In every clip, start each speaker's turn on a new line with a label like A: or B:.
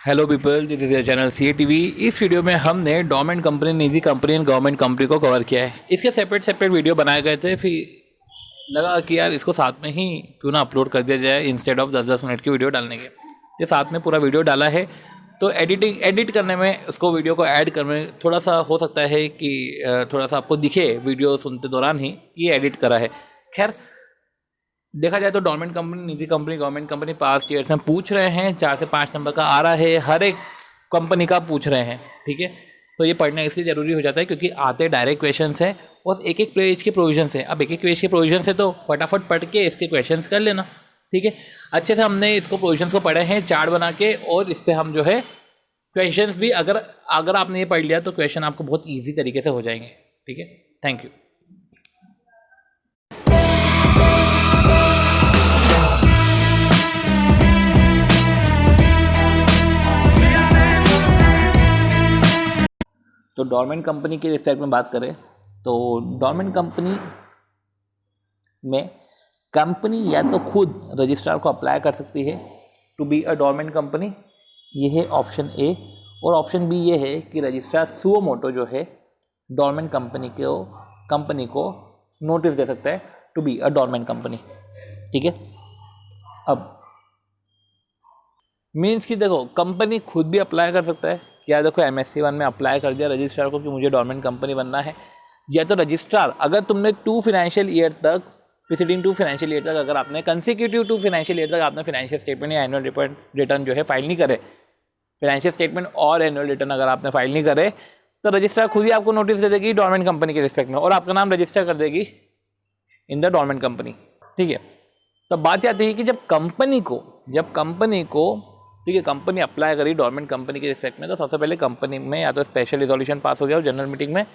A: Hello people, this is your channel C TV. इस video में हमने डोमेंट कंपनी, निजी कंपनी एंड गवर्नमेंट कंपनी को कवर किया है। इसके सेपरेट वीडियो बनाए गए थे, फिर लगा कि यार इसको साथ में ही क्यों ना अपलोड कर दिया जाए इंस्टेड ऑफ 10-10 मिनट की वीडियो डालने के। ये साथ में पूरा वीडियो डाला है, तो एडिट करने में उसको वीडियो को ऐड करने में थोड़ा सा हो सकता है कि थोड़ा सा आपको दिखे वीडियो सुनते दौरान ही ये एडिट करा है। खैर, देखा जाए तो डोमेंट कंपनी, निजी company, government company past years में पूछ रहे हैं, 4 से 5 नंबर का आ रहा है, हर एक कंपनी का पूछ रहे हैं। ठीक है, तो ये पढ़ना इसलिए ज़रूरी हो जाता है क्योंकि आते डायरेक्ट क्वेश्चंस हैं और एक पेज के प्रोविजन है। अब एक पेज के प्रोविजन से तो फटाफट पढ़ के इसके क्वेश्चंस कर लेना। ठीक है, अच्छे से हमने इसको प्रोविजंस को पढ़े हैं चार्ट बना के, और इस पर हम जो है क्वेश्चंस भी अगर आपने ये पढ़ लिया तो क्वेश्चन आपको बहुत ईजी तरीके से हो जाएंगे। ठीक है, थैंक यू। तो डोरमेंट कंपनी के रिस्पेक्ट में बात करें तो डोरमेंट कंपनी में कंपनी या तो खुद रजिस्ट्रार को अप्लाई कर सकती है to be a dormant company, ये है ऑप्शन ए। और ऑप्शन बी ये है कि रजिस्ट्रार सुओ मोटो जो है डोरमेंट कंपनी को नोटिस दे सकता है to be a dormant company. ठीक है, अब मीन्स कि देखो कंपनी खुद भी अप्लाई कर सकता है, या देखो MSc1 में अप्लाई कर दिया रजिस्ट्रार को कि मुझे डोरमेंट कंपनी बनना है, या तो रजिस्ट्रार अगर तुमने 2 फाइनेंशियल ईयर तक प्रीसीडिंग 2 फाइनेंशियल ईयर तक अगर आपने कंसेक्यूटिव 2 फाइनेंशियल ईयर तक आपने फाइनेंशियल स्टेटमेंट या एनुअल रिटर्न जो है फाइल नहीं करे, फाइनेंशियल स्टेटमेंट और एनुअल रिटर्न अगर आपने फाइल नहीं करे, तो रजिस्ट्रार खुद ही आपको नोटिस दे देगी डोरमेंट कंपनी के रिस्पेक्ट में और आपका नाम रजिस्टर कर देगी इन द डोरमेंट कंपनी। ठीक है, तो बात आती है कि जब कंपनी को ठीक है कंपनी अप्लाई करी डोरमेंट कंपनी के रिस्पेक्ट में, तो सबसे पहले कंपनी में या तो स्पेशल रिजोल्यूशन पास हो गया हो जनरल मीटिंग में,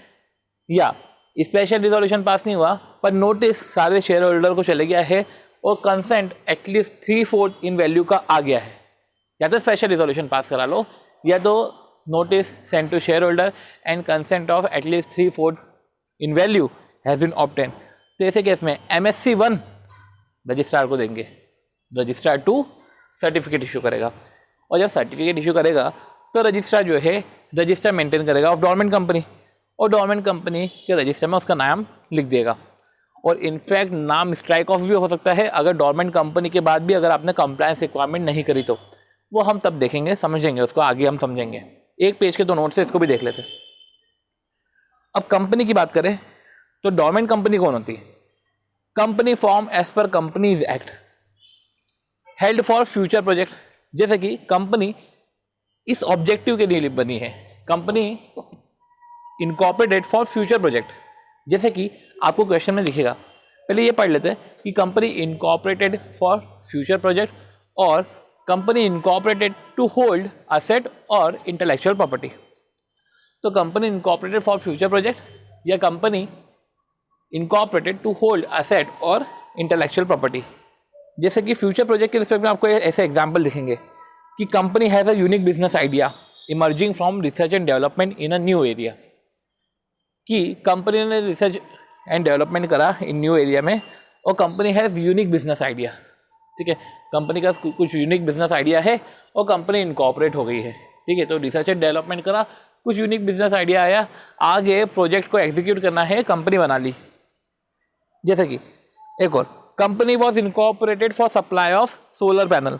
A: या स्पेशल रिजोल्यूशन पास नहीं हुआ पर नोटिस सारे शेयर होल्डर को चले गया है और कंसेंट एटलीस्ट 3/4 इन वैल्यू का आ गया है। या तो स्पेशल रिजोल्यूशन पास करा लो, या तो notice send to shareholder and consent of at least 3/4 in value has been obtain. तो ऐसे केस में MSc1 रजिस्ट्रार को देंगे, रजिस्ट्रार 2 सर्टिफिकेट इशू करेगा, और जब सर्टिफिकेट इशू करेगा तो रजिस्ट्रार जो है रजिस्टर मेंटेन करेगा ऑफ डोरमेंट कंपनी, और डोरमेंट कंपनी के रजिस्टर में उसका नाम लिख देगा। और इनफैक्ट नाम स्ट्राइक ऑफ भी हो सकता है अगर डोरमेंट कंपनी के बाद भी अगर आपने कंप्लायंस रिक्वायरमेंट नहीं करी, तो वो हम तब देखेंगे, समझेंगे उसको, आगे हम समझेंगे। एक पेज के 2 नोट से इसको भी देख लेते हैं। अब कंपनी की बात करें तो डोरमेंट कंपनी कौन होती है? Company form as per companies act held for future project. जैसे कि कंपनी इस ऑब्जेक्टिव के लिए बनी है, company incorporated for future project. जैसे कि आपको क्वेश्चन में दिखेगा, पहले ये पढ़ लेते हैं कि company incorporated for future project और company incorporated to hold asset और इंटेलेक्चुअल प्रॉपर्टी। तो company incorporated for future project या company incorporated to hold asset और इंटेलेक्चुअल प्रॉपर्टी। जैसे कि फ्यूचर प्रोजेक्ट के रिस्पेक्ट में आपको ऐसे एग्जाम्पल दिखेंगे कि company has a unique business idea emerging from research and development in a new area, कि कंपनी ने रिसर्च एंड डेवलपमेंट करा इन न्यू एरिया में और company has unique business idea. ठीक है, कंपनी का कुछ यूनिक बिजनेस आइडिया है और कंपनी इनकॉर्पोरेट हो गई है। ठीक है, तो रिसर्च एंड डेवलपमेंट करा, कुछ यूनिक बिजनेस आइडिया आया, आगे प्रोजेक्ट को एग्जीक्यूट करना है, कंपनी बना ली। जैसे कि एक और, company was incorporated for supply of solar panel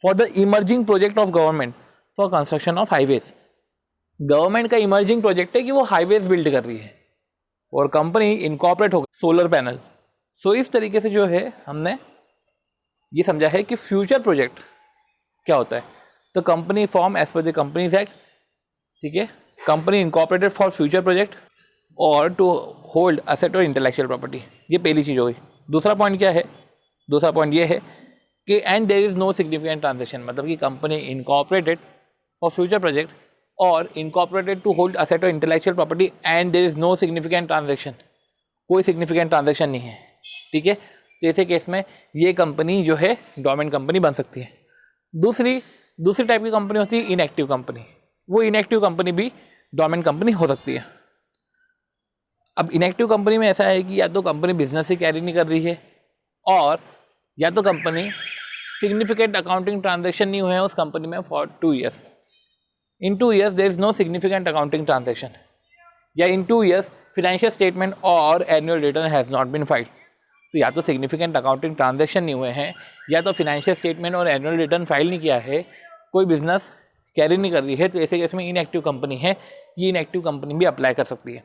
A: for the emerging project of government for construction of highways. Government का इमर्जिंग प्रोजेक्ट है कि वो हाईवेज बिल्ड कर रही है और कंपनी इनकॉर्पोरेट हो गई सोलर पैनल। सो इस तरीके से जो है हमने ये समझा है कि फ्यूचर प्रोजेक्ट क्या होता है। तो company form as per the companies act, ठीक है, company incorporated for future project और टू होल्ड असेट और इंटेलेक्चुअल प्रॉपर्टी। ये पहली चीज़ हो गई। दूसरा पॉइंट क्या है? दूसरा पॉइंट ये है कि and there is no significant transaction, मतलब कि company incorporated for future project और इनकॉर्पोरेटेड टू होल्ड असेट और intellectual property and there is no significant transaction, कोई सिग्निफिकेंट ट्रांजेक्शन नहीं है। ठीक है, तो ऐसे केस में ये कंपनी जो है डोरमेंट कंपनी बन सकती है। दूसरी टाइप की कंपनी होती है इनएक्टिव कंपनी। वो इनएक्टिव कंपनी भी डोरमेंट कंपनी हो सकती है। अब इनएक्टिव कंपनी में ऐसा है कि या तो कंपनी बिजनेस ही कैरी नहीं कर रही है, और या तो कंपनी सिग्निफिकेंट अकाउंटिंग ट्रांजेक्शन नहीं हुए हैं उस कंपनी में for 2 years, in 2 years there is no significant accounting transaction, या इन 2 ईयर्स फिनेंशियल स्टेटमेंट और annual return has not been filed. तो या तो सिग्निफिकेंट अकाउंटिंग ट्रांजेक्शन नहीं हुए हैं, या तो फिनेंशियल स्टेटमेंट और एनुअल रिटर्न फाइल नहीं किया है, कोई बिजनेस कैरी नहीं कर रही है, तो ऐसे केस में इनएक्टिव कंपनी है, ये इनएक्टिव कंपनी भी अप्लाई कर सकती है।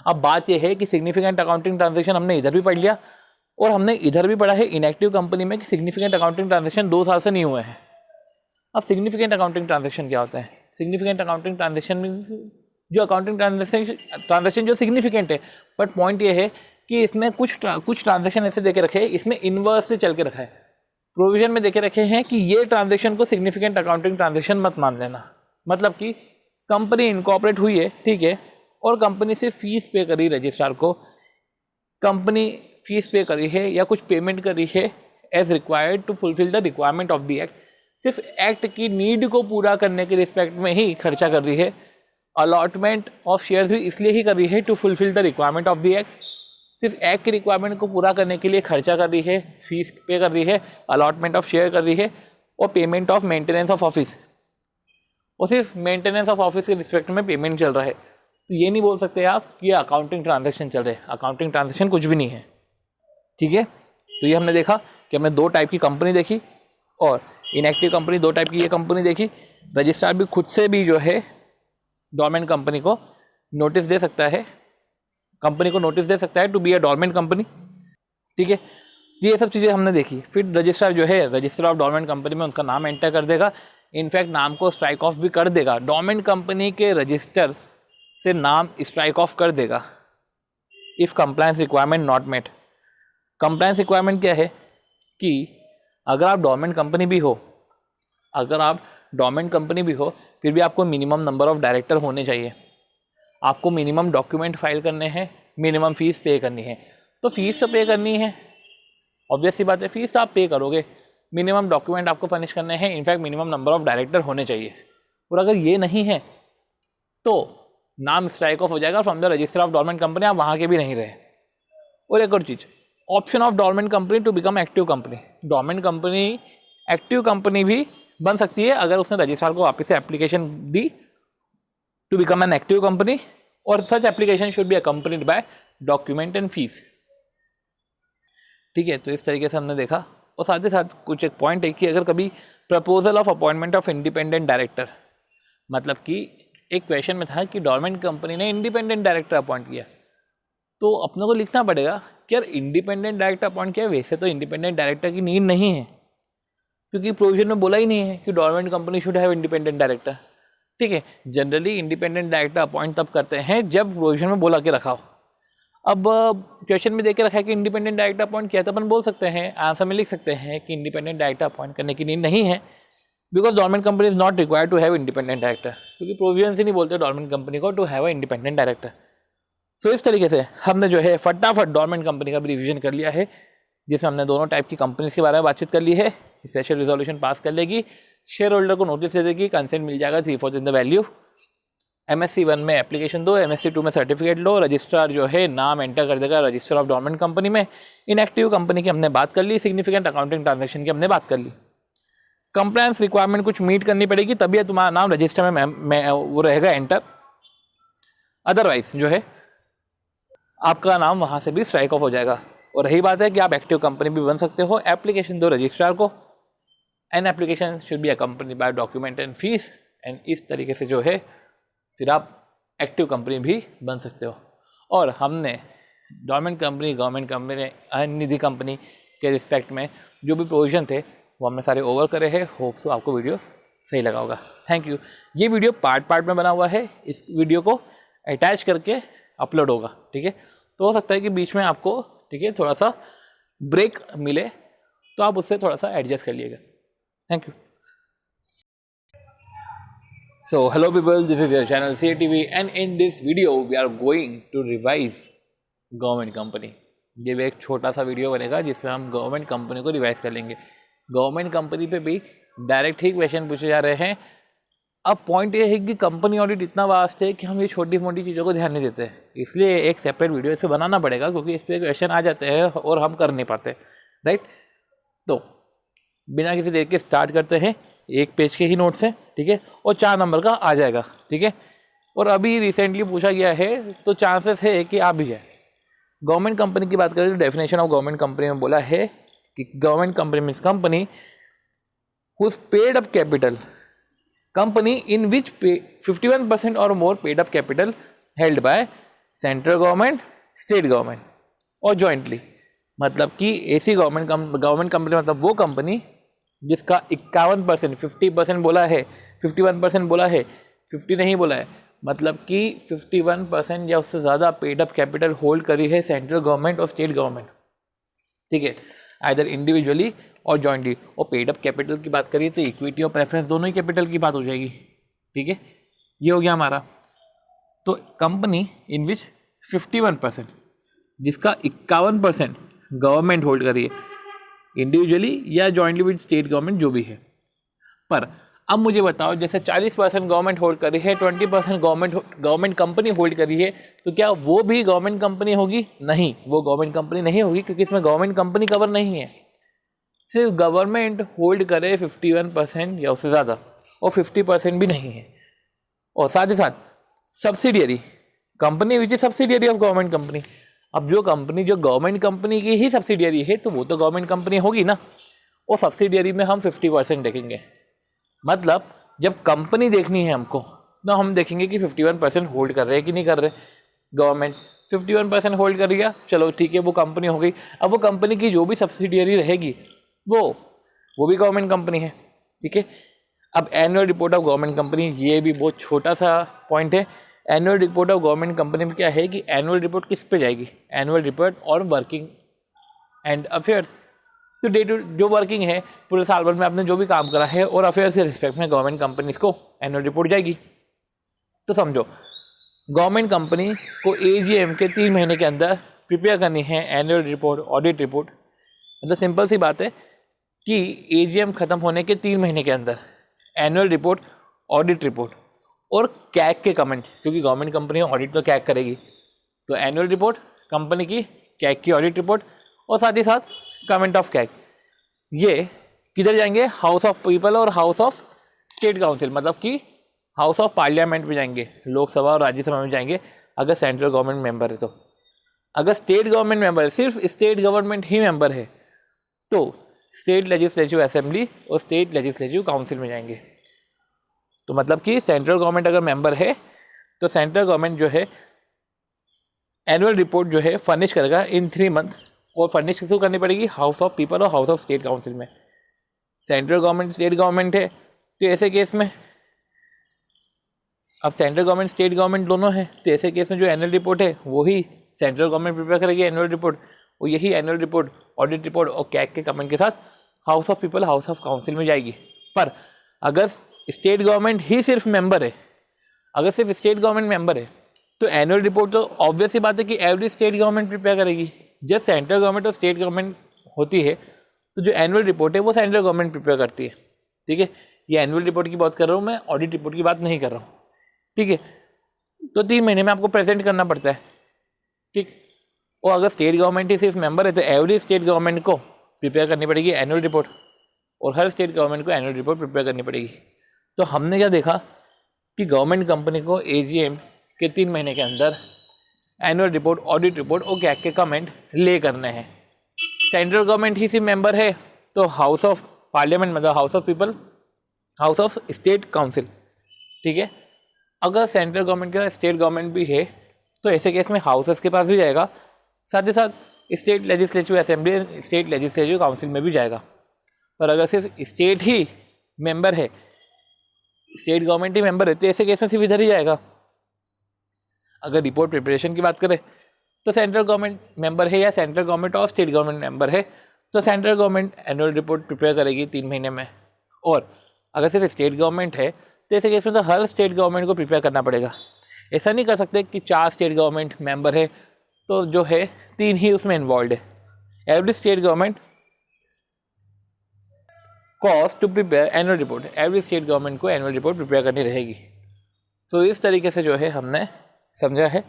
A: अब बात यह है कि सिग्निफिकेंट अकाउंटिंग ट्रांजेक्शन हमने इधर भी पढ़ लिया और हमने इधर भी पढ़ा है इनएक्टिव कंपनी में कि सिग्निफिकेंट अकाउंटिंग ट्रांजेक्शन 2 साल से नहीं हुए हैं। अब सिग्निफिकेंट अकाउंटिंग ट्रांजेक्शन क्या होता है? सिग्निफिकेंट अकाउंटिंग ट्रांजेक्शन मीन्स जो अकाउंटिंग ट्रांजेक्शन जो सिग्निफिकेंट है, बट पॉइंट ये है कि इसमें कुछ ट्रांजेक्शन ऐसे देके रखे हैं, इसमें इनवर्स से चल के रखा है, प्रोविजन में देखे रखे हैं कि ये ट्रांजेक्शन को सिग्निफिकेंट अकाउंटिंग ट्रांजेक्शन मत मान लेना। मतलब कि कंपनी इनकॉर्पोरेट हुई है, ठीक है, और कंपनी से फीस पे करी रजिस्ट्रार को, कंपनी फीस पे करी है या कुछ पेमेंट करी है as required to fulfil the requirement of the act, सिर्फ एक्ट की नीड को पूरा करने के रिस्पेक्ट में ही खर्चा कर रही है। अलॉटमेंट ऑफ शेयर्स भी इसलिए ही कर रही है to fulfil the requirement of the act, सिर्फ एक्ट की रिक्वायरमेंट को पूरा करने के लिए खर्चा कर रही है, फीस पे कर रही है, अलॉटमेंट ऑफ शेयर कर रही है और payment of maintenance of office, और सिर्फ मेंटेनेंस ऑफ ऑफिस के रिस्पेक्ट में पेमेंट चल रहा है। तो ये नहीं बोल सकते आप कि ये अकाउंटिंग ट्रांजेक्शन चल रहे हैं, अकाउंटिंग ट्रांजेक्शन कुछ भी नहीं है, ठीक है। तो ये हमने देखा कि हमने 2 टाइप की कंपनी देखी और इनएक्टिव कंपनी 2 टाइप की ये कंपनी देखी। रजिस्ट्रार भी खुद से भी जो है डोरमेंट कंपनी को नोटिस दे सकता है, कंपनी को नोटिस दे सकता है to be a dormant company, ठीक है। ये सब चीज़ें हमने देखी। फिर रजिस्ट्रार जो है रजिस्टर ऑफ डोरमेंट कंपनी में उसका नाम एंटर कर देगा, इनफैक्ट नाम को स्ट्राइक ऑफ भी कर देगा, डोरमेंट कंपनी के रजिस्टर से नाम स्ट्राइक ऑफ कर देगा if compliance requirement not met. Compliance requirement क्या है कि अगर आप डोरमेंट कंपनी भी हो, फिर भी आपको मिनिमम नंबर ऑफ डायरेक्टर होने चाहिए, आपको मिनिमम डॉक्यूमेंट फाइल करने हैं, मिनिमम फीस पे करनी है। तो फीस तो पे करनी है, ऑब्वियस सी बात है, फीस तो आप पे करोगे, मिनिमम डॉक्यूमेंट आपको फर्निश करने हैं, in fact minimum number of director होने चाहिए। और अगर ये नहीं है तो नाम स्ट्राइक ऑफ हो जाएगा from the register of dormant company, आप वहाँ के भी नहीं रहे। और एक और चीज़, option of dormant company to become active company, dormant company active company भी बन सकती है अगर उसने रजिस्ट्रार को वापस से एप्लीकेशन दी to become an active company, और such application should be accompanied by document and fees, ठीक है। तो इस तरीके से हमने देखा। और साथ ही साथ कुछ एक पॉइंट है कि अगर कभी proposal of appointment of independent director, मतलब कि एक क्वेश्चन में था कि डोरमेंट कंपनी ने इंडिपेंडेंट डायरेक्टर अपॉइंट किया, तो अपने को लिखना पड़ेगा कि यार इंडिपेंडेंट डायरेक्टर अपॉइंट किया, वैसे तो इंडिपेंडेंट डायरेक्टर की नीड नहीं है, क्योंकि प्रोविजन में बोला ही नहीं है कि dormant company should have independent director, ठीक है। जनरली इंडिपेंडेंट डायरेक्टर अपॉइंट तब करते हैं जब प्रोविजन में बोला के रखा हो। अब क्वेश्चन में देके रखा है कि इंडिपेंडेंट डायरेक्टर अपॉइंट किया, तो अपन बोल सकते हैं, आंसर में लिख सकते हैं कि इंडिपेंडेंट डायरेक्टर अपॉइंट करने की नीड नहीं है, because dormant company is not required to have independent director, क्योंकि प्रोविजन से नहीं बोलते डोरमेंट कंपनी को to have a independent director. So इस तरीके से हमने जो है फटाफट डोरमेंट कंपनी का भी रिवीजन कर लिया है, जिसमें हमने दोनों टाइप की कंपनीज के बारे में बातचीत कर ली है। स्पेशल रिजोल्यूशन पास कर लेगी, शेयर होल्डर को नोटिस दे देगी, कंसेंट मिल जाएगा 3/4 इन द वैल्यू। MSc 1 में एप्लीकेशन दो, MSc 2 में सर्टिफिकेट लो, रजिस्ट्रार जो है नाम एंटर कर देगा रजिस्टर ऑफ डोरमेंट कंपनी में। इनएक्टिव कंपनी की हमने बात कर ली, सिग्निफिकेंट अकाउंटिंग ट्रांजेक्शन की हमने बात कर ली। कंप्लायंस रिक्वायरमेंट कुछ मीट करनी पड़ेगी तभी तुम्हारा नाम रजिस्टर में वो रहेगा एंटर, अदरवाइज जो है आपका नाम वहाँ से भी स्ट्राइक ऑफ हो जाएगा। और रही बात है कि आप एक्टिव कंपनी भी बन सकते हो, एप्लीकेशन दो रजिस्ट्रार को, an application should be accompany by document and fees, and इस तरीके से जो है फिर आप एक्टिव कंपनी भी बन सकते हो। और हमने dormant company, government company, Nidhi company के रिस्पेक्ट में जो भी प्रोविजन थे वो हमने सारे ओवर करे हैं। होप सो आपको वीडियो सही लगा होगा। Thank you. ये वीडियो पार्ट में बना हुआ है, इस वीडियो को अटैच करके अपलोड होगा, ठीक है। तो हो सकता है कि बीच में आपको, ठीक है, थोड़ा सा ब्रेक मिले, तो आप उससे थोड़ा सा एडजस्ट कर लीजिएगा। Thank you. So hello people, this is your channel CATV and in this video we are going to revise government company. ये भी एक छोटा सा वीडियो बनेगा जिसमें हम गवर्नमेंट कंपनी को रिवाइज कर लेंगे। गवर्नमेंट कंपनी पे भी डायरेक्ट ही क्वेश्चन पूछे जा रहे हैं। अब पॉइंट ये है कि कंपनी ऑडिट इतना वास्ट है कि हम ये छोटी मोटी चीज़ों को ध्यान नहीं देते, इसलिए एक सेपरेट वीडियो इस पर बनाना पड़ेगा, क्योंकि इस पर क्वेश्चन आ जाते हैं और हम कर नहीं पाते, राइट। तो बिना किसी देर के स्टार्ट करते हैं। 1 पेज के ही नोट्स हैं, ठीक है, और 4 नंबर का आ जाएगा, ठीक है। और अभी रिसेंटली पूछा गया है तो चांसेस है कि आ भी जाए। गवर्नमेंट कंपनी की बात करें तो डेफिनेशन ऑफ गवर्नमेंट कंपनी में बोला है कि government company means company whose paid up capital, company in which 51% और more paid up capital held by central government, state government और जॉइंटली। मतलब कि ऐसी गवर्नमेंट कंपनी मतलब वो कंपनी जिसका 51%, 50% बोला है, 51% बोला है, 50 नहीं बोला है, मतलब कि 51% या उससे ज़्यादा पेड अप कैपिटल होल्ड करी है सेंट्रल गवर्नमेंट और स्टेट गवर्नमेंट, ठीक है, आइदर इंडिविजुअली और जॉइंटली। और पेड अप कैपिटल की बात करिए तो इक्विटी और प्रेफरेंस दोनों ही कैपिटल की बात हो जाएगी, ठीक है। ये हो गया हमारा। तो कंपनी इन विच 51%, जिसका 51% गवर्नमेंट होल्ड करी है, इंडिविजुअली या जॉइंटली विद स्टेट गवर्नमेंट जो भी है। पर अब मुझे बताओ, जैसे 40% गवर्नमेंट होल्ड करी है, 20% गवर्नमेंट कंपनी होल्ड करी है, तो क्या वो भी गवर्नमेंट कंपनी होगी? नहीं, वो गवर्नमेंट कंपनी नहीं होगी, क्योंकि इसमें गवर्नमेंट कंपनी कवर नहीं है। सिर्फ गवर्नमेंट होल्ड करे 51% या उससे ज़्यादा, और 50% भी नहीं है। और साथ ही साथ subsidiary company which is subsidiary of government company. अब जो कंपनी जो गवर्नमेंट कंपनी की ही सब्सिडियरी है तो वो तो गवर्नमेंट कंपनी होगी ना। और सब्सिडियरी में हम 50% देखेंगे। मतलब जब कंपनी देखनी है हमको तो हम देखेंगे कि 51% होल्ड कर रहे हैं कि नहीं कर रहे। गवर्नमेंट 51% होल्ड कर लिया, चलो ठीक है, वो कंपनी हो गई। अब वो कंपनी की जो भी सब्सिडियरी रहेगी वो भी गवर्नमेंट कंपनी है, ठीक है। अब annual report of government company, ये भी बहुत छोटा सा पॉइंट है। Annual report of government company में क्या है कि एनुअल रिपोर्ट किस पे जाएगी? एनुअल रिपोर्ट और वर्किंग एंड अफेयर्स। तो डे टू जो वर्किंग है पूरे साल भर में आपने जो भी काम करा है और अफेयर्स के रिस्पेक्ट में गवर्नमेंट कंपनीज को एनुअल रिपोर्ट जाएगी। तो समझो गवर्नमेंट कंपनी को AGM के 3 महीने के अंदर प्रिपेयर करनी है एनुअल रिपोर्ट, ऑडिट रिपोर्ट। मतलब सिंपल सी बात है कि AGM खत्म होने के 3 महीने के अंदर एनुअल रिपोर्ट, ऑडिट रिपोर्ट और कैग के कमेंट, क्योंकि गवर्नमेंट कंपनी ऑडिट तो कैग करेगी, तो एनुअल रिपोर्ट कंपनी की, कैग की ऑडिट रिपोर्ट और साथ ही साथ कमेंट ऑफ कैग, ये किधर जाएंगे? हाउस ऑफ पीपल और हाउस ऑफ स्टेट काउंसिल, मतलब कि हाउस ऑफ पार्लियामेंट में जाएंगे, लोकसभा और राज्यसभा में जाएंगे अगर सेंट्रल गवर्नमेंट मेंबर है तो। अगर स्टेट गवर्नमेंट मेंबर है, सिर्फ स्टेट गवर्नमेंट ही मेंबर है, तो स्टेट लेजिस्लेटिव असेंबली और स्टेट लेजिस्लेटिव काउंसिल में जाएंगे। तो मतलब कि सेंट्रल गवर्नमेंट अगर मेंबर है तो सेंट्रल गवर्नमेंट जो है एनुअल रिपोर्ट जो है फर्निश करेगा इन 3 मंथ, और फर्निश किसको करनी पड़ेगी? हाउस ऑफ पीपल और हाउस ऑफ स्टेट काउंसिल में। सेंट्रल गवर्नमेंट स्टेट गवर्नमेंट है तो ऐसे केस में, अब सेंट्रल गवर्नमेंट स्टेट गवर्नमेंट दोनों है तो ऐसे केस में जो एनुअल रिपोर्ट है वही सेंट्रल गवर्नमेंट प्रिपेयर करेगी एनुअल रिपोर्ट, और यही एनुअल रिपोर्ट, ऑडिट रिपोर्ट और कैग के कमेंट के साथ house of people, house of council में जाएगी। पर अगर स्टेट गवर्नमेंट ही सिर्फ मेंबर है, अगर सिर्फ स्टेट गवर्नमेंट मेंबर है तो एनुअल रिपोर्ट तो ऑब्वियस ही बात है कि एवरी स्टेट गवर्नमेंट प्रिपेयर करेगी। जब सेंट्रल गवर्नमेंट और स्टेट गवर्नमेंट होती है तो जो एनुअल रिपोर्ट है वो सेंट्रल गवर्नमेंट प्रिपेयर करती है, ठीक है। ये एनुअल रिपोर्ट की बात कर रहा हूँ मैं, ऑडिट रिपोर्ट की बात नहीं कर रहा हूँ, ठीक है। तो 3 महीने में आपको प्रेजेंट करना पड़ता है, ठीक। और अगर स्टेट गवर्नमेंट ही सिर्फ मेंबर है तो एवरी स्टेट गवर्नमेंट को प्रिपेयर करनी पड़ेगी एनुअल रिपोर्ट, और हर स्टेट गवर्नमेंट को एनुअल रिपोर्ट प्रिपेयर करनी पड़ेगी। तो हमने क्या देखा कि गवर्नमेंट कंपनी को AGM के 3 महीने के अंदर एनुअल रिपोर्ट, ऑडिट रिपोर्ट और कैग के कमेंट ले करने हैं। सेंट्रल गवर्नमेंट ही सिर्फ मेंबर है तो हाउस ऑफ पार्लियामेंट मतलब house of people, house of state council, ठीक है। अगर सेंट्रल गवर्नमेंट के स्टेट गवर्नमेंट भी है तो ऐसे केस में हाउसेस के पास भी जाएगा, साथ ही साथ state legislative assembly, state legislative council में भी जाएगा। पर अगर सिर्फ स्टेट ही मेंबर है, स्टेट गवर्नमेंट ही मेंबर है तो ऐसे केस में सिर्फ इधर ही जाएगा। अगर रिपोर्ट प्रिपरेशन की बात करें तो सेंट्रल गवर्नमेंट मेंबर है या सेंट्रल गवर्नमेंट और स्टेट गवर्नमेंट मेंबर है तो central government annual report prepare करेगी 3 महीने में। और अगर सिर्फ स्टेट गवर्नमेंट है तो ऐसे केस में तो हर स्टेट गवर्नमेंट को प्रिपेयर करना पड़ेगा। ऐसा नहीं कर सकते कि 4 स्टेट गवर्नमेंट मेंबर है तो जो है 3 ही उसमें इन्वॉल्व है। Every state government cost to prepare annual report, every state government को एनुअल रिपोर्ट प्रिपेयर करनी रहेगी। तो इस तरीके से जो है हमने समझा है,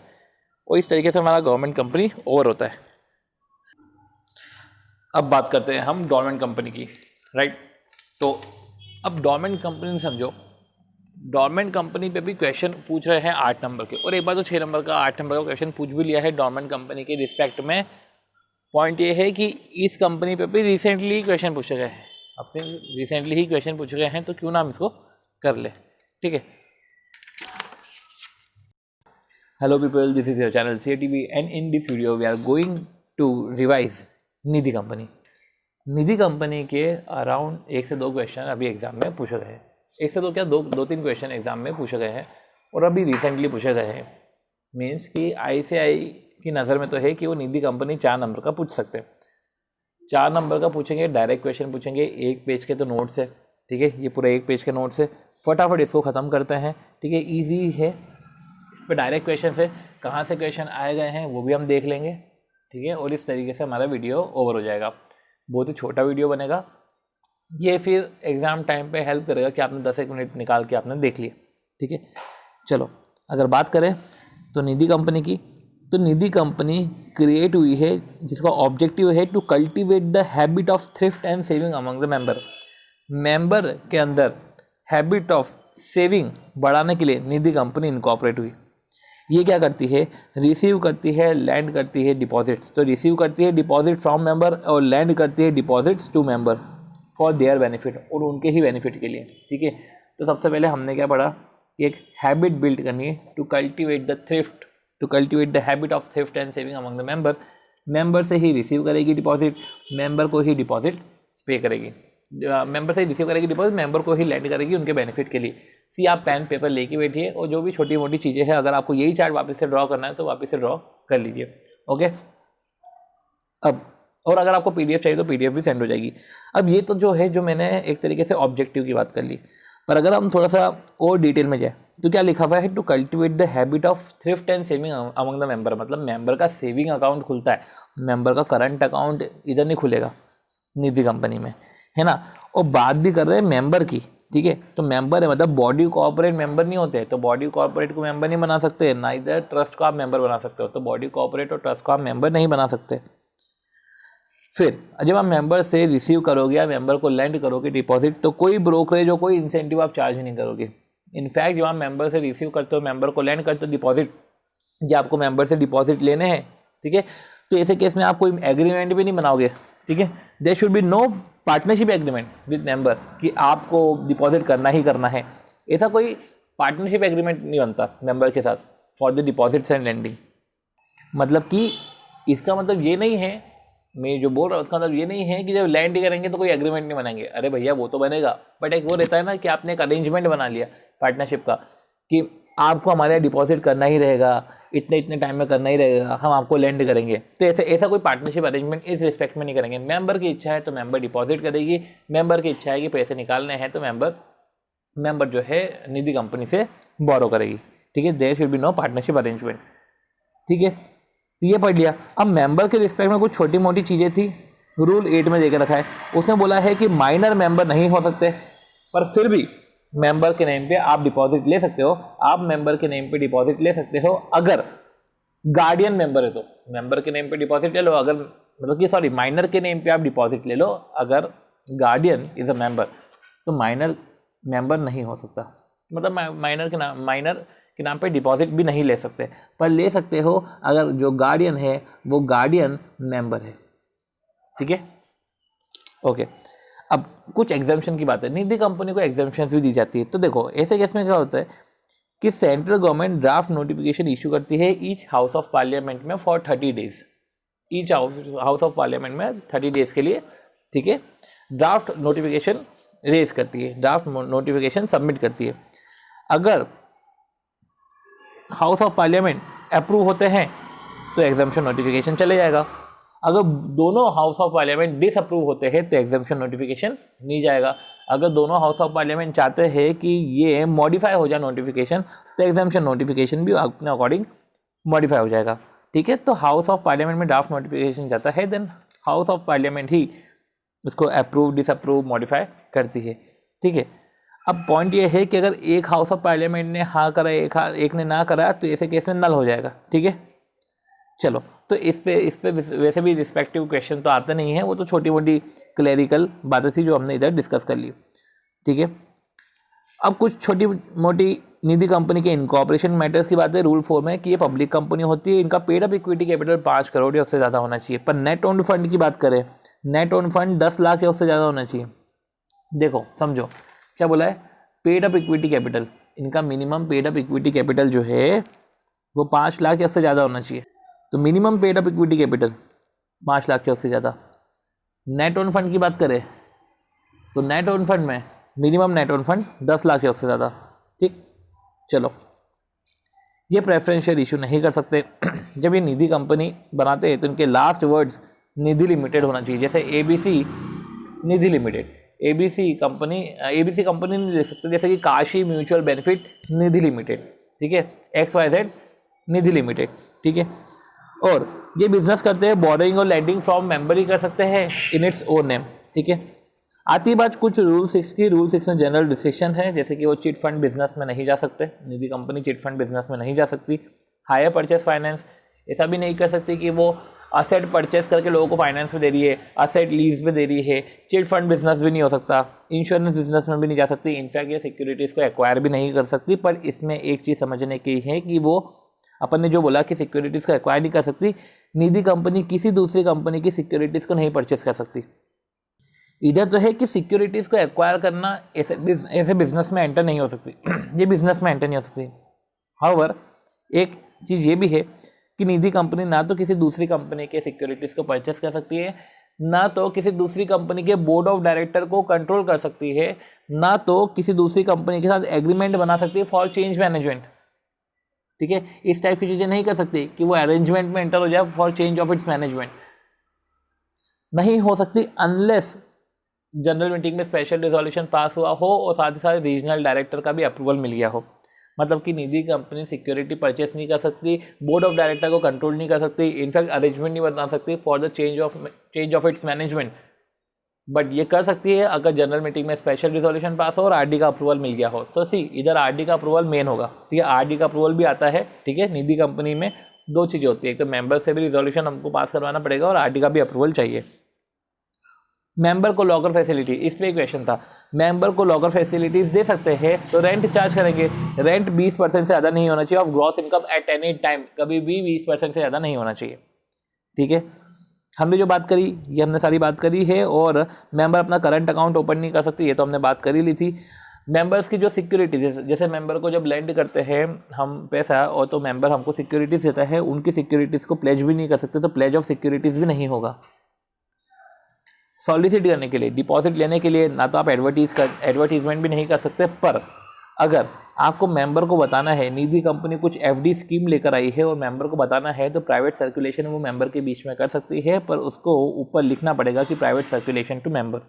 A: और इस तरीके से हमारा गवर्नमेंट कंपनी ओवर होता है। अब बात करते हैं हम गवर्नमेंट कंपनी की, राइट। तो अब डोरमेंट कंपनी समझो, डोरमेंट कंपनी पे भी क्वेश्चन पूछ रहे हैं 8 नंबर के, और एक बार तो 6 नंबर का 8 नंबर का क्वेश्चन पूछ भी लिया है डोरमेंट कंपनी के रिस्पेक्ट में। पॉइंट ये है कि इस कंपनी पे भी रिसेंटली क्वेश्चन पूछे गए हैं, आपसे रिसेंटली ही क्वेश्चन पूछे गए हैं, तो क्यों ना हम इसको कर ले। ठीक है, hello people, this is your channel CATV and in this video we are going to revise Nidhi company. Nidhi company के अराउंड 1 से 2 क्वेश्चन अभी एग्जाम में पूछे गए हैं, 1 से 2 क्या 2-3 क्वेश्चन एग्जाम में पूछे गए हैं और अभी रिसेंटली पूछे गए हैं। मीन्स कि ICAI की नज़र में तो है कि वो निधि कंपनी 4 नंबर का पूछ सकते हैं। 4 नंबर का पूछेंगे, डायरेक्ट क्वेश्चन पूछेंगे, 1 पेज के तो नोट्स है। ठीक है, ये पूरा 1 पेज के नोट्स है, फटाफट इसको ख़त्म करते हैं। ठीक है, ईजी है, इस पर डायरेक्ट क्वेश्चन है, कहाँ से क्वेश्चन आए गए हैं वो भी हम देख लेंगे। ठीक है, और इस तरीके से हमारा वीडियो ओवर हो जाएगा। बहुत ही छोटा वीडियो बनेगा, ये फिर एग्ज़ाम टाइम पे हेल्प करेगा कि आपने 10-1 मिनट निकाल के आपने देख लिया। ठीक है, चलो अगर बात करें तो निधि कंपनी की, तो निधि कंपनी क्रिएट हुई है जिसका ऑब्जेक्टिव है to cultivate the habit of thrift and saving among the member के अंदर हैबिट ऑफ सेविंग बढ़ाने के लिए निधि कंपनी इनकॉर्पोरेट हुई। ये क्या करती है, रिसीव करती है, लैंड करती है डिपॉजिट्स। तो रिसीव करती है डिपॉजिट फ्रॉम मेंबर और लैंड करती है deposits to member for their benefit, और उनके ही बेनिफिट के लिए। ठीक है, तो सबसे पहले हमने क्या पढ़ा कि एक हैबिट बिल्ड करनी है to cultivate the thrift, to cultivate the habit of thrift and saving among the member से ही रिसीव करेगी डिपॉजिट, मेंबर को ही डिपॉजिट पे करेगी, मेंबर से ही रिसीव करेगी डिपॉजिट, मेंबर को ही लैंड करेगी उनके बेनिफिट के लिए। सी आप पेन पेपर लेके बैठिए और जो भी छोटी मोटी चीज़ें हैं, अगर आपको यही चार्ट वापस से ड्रॉ करना है तो वापस से ड्रॉ कर लीजिए। ओके, अब और अगर आपको PDF चाहिए तो PDF भी सेंड हो जाएगी। अब ये तो जो है, जो मैंने एक तरीके से ऑब्जेक्टिव की बात कर ली, पर अगर हम थोड़ा सा और डिटेल में जाए तो क्या लिखा हुआ है, to cultivate the habit of thrift and saving among the member. मतलब मेंबर का सेविंग अकाउंट खुलता है, मेंबर का करंट अकाउंट इधर नहीं खुलेगा निधि कंपनी में, है ना। और बात भी कर रहे हैं मेंबर की। ठीक है, तो मेंबर है मतलब बॉडी कॉर्पोरेट मेंबर नहीं होते, तो बॉडी कॉर्पोरेट को मेंबर नहीं बना सकते, ना इधर ट्रस्ट को आप मेंबर बना सकते हो, तो बॉडी कॉर्पोरेट और ट्रस्ट को आप मेंबर नहीं बना सकते। फिर जब आप मेंबर से रिसीव करोगे या मेंबर को लैंड करोगे डिपॉजिट, तो कोई ब्रोकरेज और कोई इंसेंटिव आप चार्ज नहीं करोगे। इनफैक्ट जब आप मेंबर से रिसीव करते हो, मेंबर को लैंड करते हो डिपॉजिट, या आपको मेंबर से डिपॉजिट लेने हैं, ठीक है, तो ऐसे केस में आप कोई एग्रीमेंट भी नहीं बनाओगे। ठीक है, there should be no partnership agreement with member कि आपको डिपॉजिट करना ही करना है। ऐसा कोई पार्टनरशिप एग्रीमेंट नहीं बनता मेंबर के साथ for the deposits and lending. मतलब कि इसका मतलब ये नहीं है, मैं जो बोल रहा हूँ उसका मतलब ये नहीं है कि जब लैंड करेंगे तो कोई एग्रीमेंट नहीं बनाएंगे। अरे भैया वो तो बनेगा, बट एक वो रहता है ना कि आपने एक अरेंजमेंट बना लिया पार्टनरशिप का कि आपको हमारे यहाँ डिपॉजिट करना ही रहेगा, इतने टाइम में करना ही रहेगा, हम आपको लैंड करेंगे। तो ऐसा कोई पार्टनरशिप अरेंजमेंट इस रिस्पेक्ट में नहीं करेंगे। मेंबर की इच्छा है तो मेंबर डिपॉजिट करेगी, मेंबर की इच्छा है कि पैसे निकालने हैं तो मेंबर जो है निधि कंपनी से बोरो करेगी। ठीक है, there should be no partnership arrangement. ठीक है, तो ये पढ़ लिया। अब मेंबर के रिस्पेक्ट में कुछ छोटी मोटी चीज़ें थी, रूल 8 में देकर रखा है। उसने बोला है कि माइनर मेंबर नहीं हो सकते, पर फिर भी मेंबर के नेम पे आप डिपॉजिट ले सकते हो। आप मेंबर के नेम पे डिपॉजिट ले सकते हो अगर गार्डियन मेंबर है तो मेंबर के नेम पे डिपॉजिट ले लो, अगर मतलब कि सॉरी माइनर के नेम पे आप डिपॉजिट ले लो अगर गार्डियन इज अ मेंबर, तो माइनर मेंबर नहीं हो सकता। मतलब माइनर के नाम पे डिपॉजिट भी नहीं ले सकते, पर ले सकते हो अगर जो गार्डियन है वो गार्डियन मेंबर है। ठीक है, ओके। अब कुछ एग्जाम्पशन की बात है, निधि कंपनी को एग्जाम्पशंस भी दी जाती है। तो देखो ऐसे केस में क्या होता है कि central government draft notification issue करती है ईच हाउस ऑफ पार्लियामेंट में for 30 days, each house of parliament में 30 डेज के लिए। ठीक है, ड्राफ्ट नोटिफिकेशन रेज करती है, ड्राफ्ट नोटिफिकेशन सबमिट करती है। अगर हाउस ऑफ पार्लियामेंट अप्रूव होते हैं तो एग्जाम्पशन नोटिफिकेशन चले जाएगा। अगर दोनों हाउस ऑफ पार्लियामेंट डिसअप्रूव होते हैं तो एग्जाम्पशन नोटिफिकेशन नहीं जाएगा। अगर दोनों हाउस ऑफ पार्लियामेंट चाहते हैं कि ये मॉडिफाई हो जाए नोटिफिकेशन, तो एग्जाम्पशन नोटिफिकेशन भी अपने अकॉर्डिंग मॉडिफाई हो जाएगा। ठीक है, तो हाउस ऑफ पार्लियामेंट में ड्राफ्ट नोटिफिकेशन जाता है, देन हाउस ऑफ पार्लियामेंट ही उसको अप्रूव डिसअप्रूव मॉडिफाई करती है। ठीक है, अब पॉइंट ये है कि अगर एक हाउस ऑफ पार्लियामेंट ने हाँ करा, एक ने ना करा, तो ऐसे केस में नल हो जाएगा। ठीक है, चलो तो इस पे वैसे भी रिस्पेक्टिव क्वेश्चन तो आते नहीं है, वो तो छोटी मोटी क्लैरिकल बातें थी जो हमने इधर डिस्कस कर ली। ठीक है। अब कुछ छोटी मोटी निधि कंपनी के इनकॉर्पोरेशन मैटर्स की बात है रूल 4 में कि ये पब्लिक कंपनी होती है, इनका paid up equity capital 5 crore या उससे ज़्यादा होना चाहिए। पर नेट ओन्ड फंड की बात करें, नेट ओन्ड फंड 10 लाख या उससे ज़्यादा होना चाहिए। देखो समझो क्या बोला है, पेड अप इक्विटी कैपिटल, इनका minimum paid up equity capital जो है वो 5 लाख या उससे ज़्यादा होना चाहिए। तो minimum paid up equity capital 5 lakh या उससे ज़्यादा। नेट ओन फंड की बात करें तो नेट ओन फंड में minimum net own fund 10 lakh या उससे ज़्यादा। ठीक, चलो ये प्रेफरेंशियल इशू नहीं कर सकते। जब ये निधि कंपनी बनाते हैं तो इनके लास्ट वर्ड्स निधि लिमिटेड होना चाहिए। जैसे ABC निधि लिमिटेड, ABC कंपनी नहीं ले सकते, जैसे कि काशी म्यूचुअल बेनिफिट निधि लिमिटेड, ठीक है, XYZ निधि लिमिटेड, ठीक है। और ये बिजनेस करते हैं बॉर्डरिंग और लैंडिंग फ्रॉम मेंबर ही कर सकते हैं इन इट्स ओन नेम, ठीक है। आती बात कुछ रूल 6 की। रूल 6 में जनरल रिस्ट्रिक्शन है, जैसे कि वो चिट फंड बिजनेस में नहीं जा सकते, निधि कंपनी चिट फंड बिजनेस में नहीं जा सकती। हायर परचेस फाइनेंस ऐसा भी नहीं कर सकती कि वो असेट परचेस करके लोगों को फाइनेंस में दे रही है, असेट लीज पे दे रही है। चिट फंड बिजनेस भी नहीं हो सकता, इंश्योरेंस बिजनेस में भी नहीं जा सकती, इनफैक्ट ये सिक्योरिटीज़ को एक्वायर भी नहीं कर सकती। पर इसमें एक चीज़ समझने की है कि वो अपन ने जो बोला कि सिक्योरिटीज़ को एक्वायर नहीं कर सकती, निधि कंपनी किसी दूसरी कंपनी की सिक्योरिटीज़ को नहीं परचेस कर सकती। इधर तो है कि सिक्योरिटीज़ को एक्वायर करना ऐसे बिजनेस में एंटर नहीं हो सकती, ये बिजनेस में एंटर नहीं हो सकती। हाउएवर एक चीज़ ये भी है कि निधि कंपनी ना तो किसी दूसरी कंपनी के सिक्योरिटीज़ को परचेस कर सकती है, ना तो किसी दूसरी कंपनी के बोर्ड ऑफ डायरेक्टर को कंट्रोल कर सकती है, ना तो किसी दूसरी कंपनी के साथ एग्रीमेंट बना सकती है फॉर चेंज मैनेजमेंट, ठीक है। इस टाइप की चीज़ें नहीं कर सकती कि वो अरेंजमेंट में एंटर हो जाए for change of its management, नहीं हो सकती अनलेस जनरल मीटिंग में स्पेशल रिजोल्यूशन पास हुआ हो और साथ ही साथ रीजनल डायरेक्टर का भी अप्रूवल मिल गया हो। मतलब कि निधि कंपनी सिक्योरिटी परचेस नहीं कर सकती, बोर्ड ऑफ डायरेक्टर को कंट्रोल नहीं कर सकती, इनफैक्ट अरेंजमेंट नहीं बना सकती for the change of its management. But ये कर सकती है अगर जनरल मीटिंग में स्पेशल रिजोल्यूशन पास हो और आरडी का अप्रूवल मिल गया हो। तो इधर आरडी का अप्रूवल मेन होगा, ठीक है। आरडी का अप्रूवल भी आता है, ठीक है। निधि कंपनी में दो चीज़ें होती है, एक तो मेंबर से भी रिजोल्यूशन हमको पास करवाना पड़ेगा और आरडी का भी अप्रूवल चाहिए। मेंबर को लॉकर फैसिलिटी, इस पर एक क्वेश्चन था, मेंबर को लॉकर फैसिलिटीज़ दे सकते हैं तो रेंट चार्ज करेंगे। रेंट 20% से ज़्यादा नहीं होना चाहिए of gross income at any time, कभी भी 20% से ज़्यादा नहीं होना चाहिए, ठीक है। हमने जो बात करी ये हमने सारी बात करी है। और मेंबर अपना करंट अकाउंट ओपन नहीं कर सकती, ये तो हमने बात कर ही ली थी। मेंबर्स की जो सिक्योरिटीज, जैसे मेंबर को जब लेंड करते हैं हम पैसा और तो मेंबर हमको सिक्योरिटीज़ देता है, उनकी सिक्योरिटीज़ को प्लेज भी नहीं कर सकते, तो प्लेज ऑफ सिक्योरिटीज़ भी नहीं होगा। सॉलिसिट करने के लिए, डिपॉजिट लेने के लिए ना तो आप एडवर्टीजमेंट भी नहीं कर सकते। पर अगर आपको मेंबर को बताना है निधि कंपनी कुछ एफडी स्कीम लेकर आई है और मेंबर को बताना है, तो प्राइवेट सर्कुलेशन वो मेंबर के बीच में कर सकती है, पर उसको ऊपर लिखना पड़ेगा कि प्राइवेट सर्कुलेशन टू मेंबर,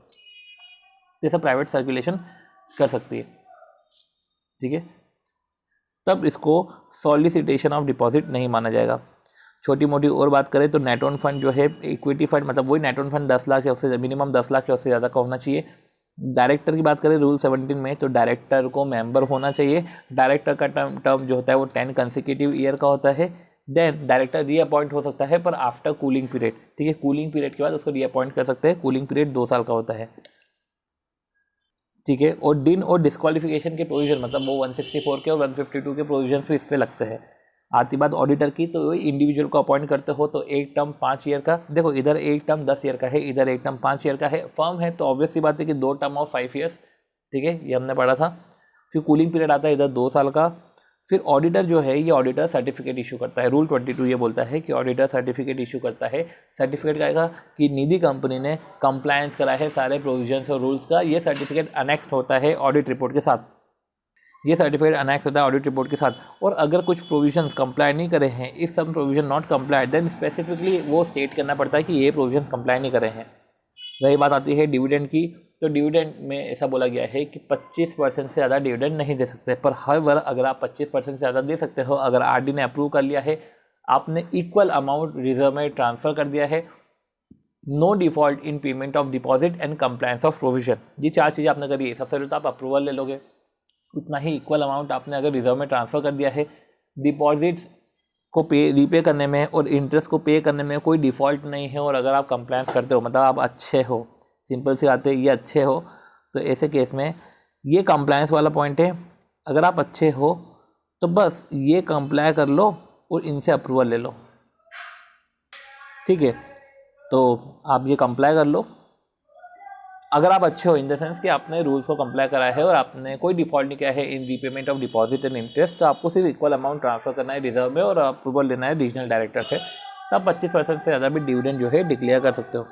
A: जैसा प्राइवेट सर्कुलेशन कर सकती है, ठीक है। तब इसको सॉलिसिटेशन ऑफ डिपॉजिट नहीं माना जाएगा। छोटी मोटी और बात करें तो नेट ऑन फंड जो है इक्विटी फंड, मतलब वही नेट ऑन फंड 10 लाख या उससे मिनिमम 10 लाख या उससे ज़्यादा का होना चाहिए। डायरेक्टर की बात करें रूल 17 में, तो डायरेक्टर को मेंबर होना चाहिए। डायरेक्टर का टर्म जो होता है वो 10 कंसेक्यूटिव ईयर का होता है। देन डायरेक्टर रीअपॉइंट हो सकता है पर आफ्टर कूलिंग पीरियड, ठीक है। कूलिंग पीरियड के बाद उसको रीअपॉइंट कर सकते हैं। कूलिंग पीरियड 2 साल का होता है, ठीक है। और डिन और डिस्क्वालिफिकेशन के प्रोविजन, मतलब वो 164 के और 152 के प्रोविजन भी इस पर लगते हैं। आती बात ऑडिटर की, तो इंडिविजुअल को अपॉइंट करते हो तो एक टर्म 5 ईयर का, देखो इधर एक टर्म 10 ईयर का है, इधर एक टर्म 5 ईयर का है। फर्म है तो ऑब्वियस सी बात है कि 2 टर्म ऑफ 5 ईयर्स, ठीक है, ये हमने पढ़ा था। फिर कूलिंग पीरियड आता है इधर 2 साल का। फिर ऑडिटर जो है ये ऑडिटर सर्टिफिकेट इशू करता है। रूल 22 ये बोलता है कि ऑडिटर सर्टिफिकेट इशू करता है। सर्टिफिकेट कहेगा कि निधि कंपनी ने कंप्लायंस करा है सारे प्रोविजंस और रूल्स का। ये सर्टिफिकेट अनेक्स्ड होता है ऑडिट रिपोर्ट के साथ, ये सर्टिफिकेट अनेक्स होता है ऑडिट रिपोर्ट के साथ। और अगर कुछ प्रोविजंस कंप्लाई नहीं करे हैं, if some provision not complied, then specifically वो स्टेट करना पड़ता है कि ये प्रोविजंस कंप्लाई नहीं करे हैं। रही बात आती है डिविडेंड की, तो डिविडेंड में ऐसा बोला गया है कि 25% से ज़्यादा डिविडेंड नहीं दे सकते। पर हर बार अगर आप 25% से ज़्यादा दे सकते हो, अगर आरडी ने अप्रूव कर लिया है, आपने इक्वल अमाउंट रिजर्व में ट्रांसफ़र कर दिया है, no default in payment of deposit and compliance of provision, ये 4 चीज़ें आपने करी है। सबसे पहले तो आप अप्रूवल ले लोगे, उतना ही इक्वल अमाउंट आपने अगर रिजर्व में ट्रांसफ़र कर दिया है, डिपॉजिट्स को रीपे करने में और इंटरेस्ट को पे करने में कोई डिफ़ॉल्ट नहीं है, और अगर आप कंप्लायंस करते हो, मतलब आप अच्छे हो, सिंपल सी बात है, ये अच्छे हो, तो ऐसे केस में ये कंप्लायंस वाला पॉइंट है। अगर आप अच्छे हो तो बस ये कंप्लाई कर लो और इनसे अप्रूवल ले लो, ठीक है। तो आप ये कंप्लाई कर लो अगर आप अच्छे हो, इन द सेंस कि आपने रूल्स को कंप्लाई करा है और आपने कोई डिफॉल्ट नहीं किया है in repayment of deposit and interest, तो आपको सिर्फ इक्वल अमाउंट ट्रांसफर करना है रिजर्व में और अप्रूवल लेना है रीजनल डायरेक्टर से, तब 25% से ज़्यादा भी डिविडेंड जो है डिक्लेयर कर सकते हो।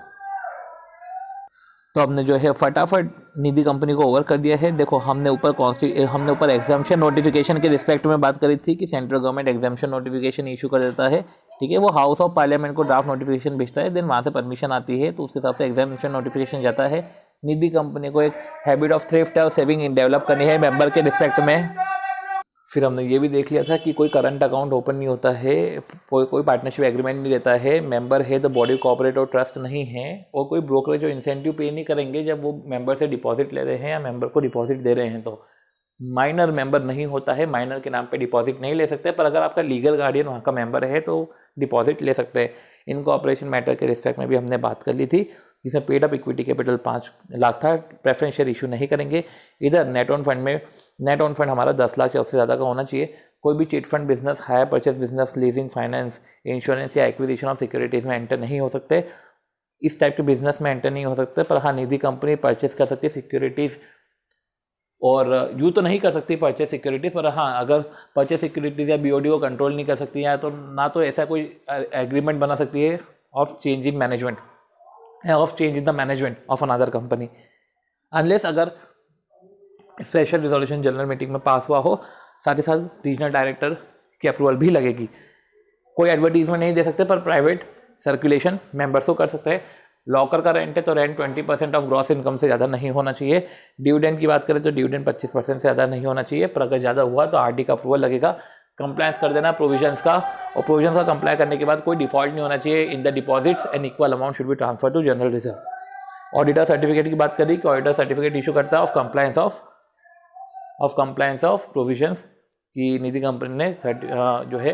A: तो हमने जो है फटाफट निधि कंपनी को ओवर कर दिया है। देखो हमने ऊपर एग्जाम्पशन नोटिफिकेशन के रिस्पेक्ट में बात करी थी कि central government exemption notification issue कर देता है, ठीक है। वो हाउस ऑफ पार्लियामेंट को ड्राफ्ट नोटिफिकेशन भेजता है, देन वहाँ से परमिशन आती है, तो उस हिसाब से एग्जाम्पशन नोटिफिकेशन जाता है। निधि कंपनी को एक हैबिट ऑफ थ्रिफ्ट और सेविंग डेवलप करनी है मेंबर के रिस्पेक्ट में। फिर हमने ये भी देख लिया था कि कोई करंट अकाउंट ओपन नहीं होता है, कोई पार्टनरशिप एग्रीमेंट नहीं रहता है, मेंबर है तो बॉडी कॉर्पोरेट और ट्रस्ट नहीं है, और कोई ब्रोकरेज जो इंसेंटिव पे नहीं करेंगे जब वो मेंबर से डिपॉजिट ले रहे हैं या मेंबर को डिपॉजिट दे रहे हैं। तो माइनर मेंबर नहीं होता है, माइनर के नाम पे डिपॉजिट नहीं ले सकते, पर अगर आपका लीगल गार्डियन वहाँ का मेंबर है तो डिपॉजिट ले सकते हैं। इनकॉर्पोरेशन मैटर के रिस्पेक्ट में भी हमने बात कर ली थी, जिसमें paid up equity capital 5 lakh था, प्रेफरेंस शेयर इशू नहीं करेंगे। इधर नेट ऑन फंड हमारा 10 लाख या उससे ज़्यादा का होना चाहिए। कोई भी chit fund business, hire purchase business, leasing, finance, insurance या एक्विजिशन ऑफ सिक्योरिटीज़ में एंटर नहीं हो सकते, इस टाइप के बिजनेस में एंटर नहीं हो सकते। पर हाँ, निधि कंपनी परचेज कर सकती है सिक्योरिटीज़, और यूँ तो नहीं कर सकती परचेज सिक्योरिटीज़, पर हाँ अगर परचेज सिक्योरिटीज़ या बीओडी को कंट्रोल नहीं कर सकती है तो ना तो ऐसा कोई एग्रीमेंट बना सकती है of change in management of change in the management of another company, unless अगर स्पेशल रिजोल्यूशन जनरल मीटिंग में पास हुआ हो, साथ ही साथ रीजनल डायरेक्टर की अप्रूवल भी लगेगी। कोई एडवर्टीजमेंट नहीं दे सकते, पर प्राइवेट सर्कुलेशन मेंबर्स को कर सकते हैं। लॉकर का रेंट है तो रेंट 20% ऑफ ग्रॉस इनकम से ज़्यादा नहीं होना चाहिए। डिविडेंड की बात करें तो डिविडेंड 25% से ज़्यादा नहीं होना चाहिए, पर अगर ज़्यादा हुआ तो आरडी का अप्रूवल लगेगा। कंप्लायंस कर देना प्रोविजंस का, और प्रोविजंस का कंप्लाई करने के बाद कोई डिफॉल्ट नहीं होना चाहिए in the deposits and equal amount should be transfer to general reserve. Auditor certificate की बात करी कि ऑडिटर सर्टिफिकेट इशू करता है ऑफ कंप्लायंस ऑफ प्रोविजंस की निधि कंपनी ने जो है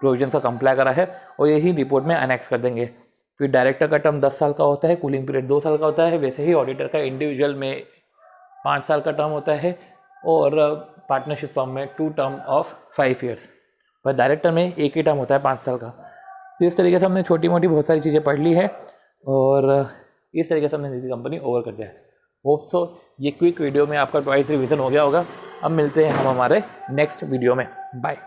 A: प्रोविजंस का कंप्लाई करा है, और यही रिपोर्ट में अनेक्स कर देंगे। फिर डायरेक्टर का टर्म 10 साल का होता है, कूलिंग पीरियड 2 साल का होता है। वैसे ही ऑडिटर का इंडिविजुअल में 5 साल का टर्म होता है, और पार्टनरशिप फर्म में 2 टर्म ऑफ 5 ईयर्स, पर डायरेक्टर में एक ही टर्म होता है 5 साल का। तो इस तरीके से हमने छोटी मोटी बहुत सारी चीज़ें पढ़ ली है, और इस तरीके से हमने निधि कंपनी ओवर कर दिया है। होप सो ये क्विक वीडियो में आपका ट्वाइस रिवीजन हो गया होगा। अब मिलते हैं हम हमारे नेक्स्ट वीडियो में। बाय।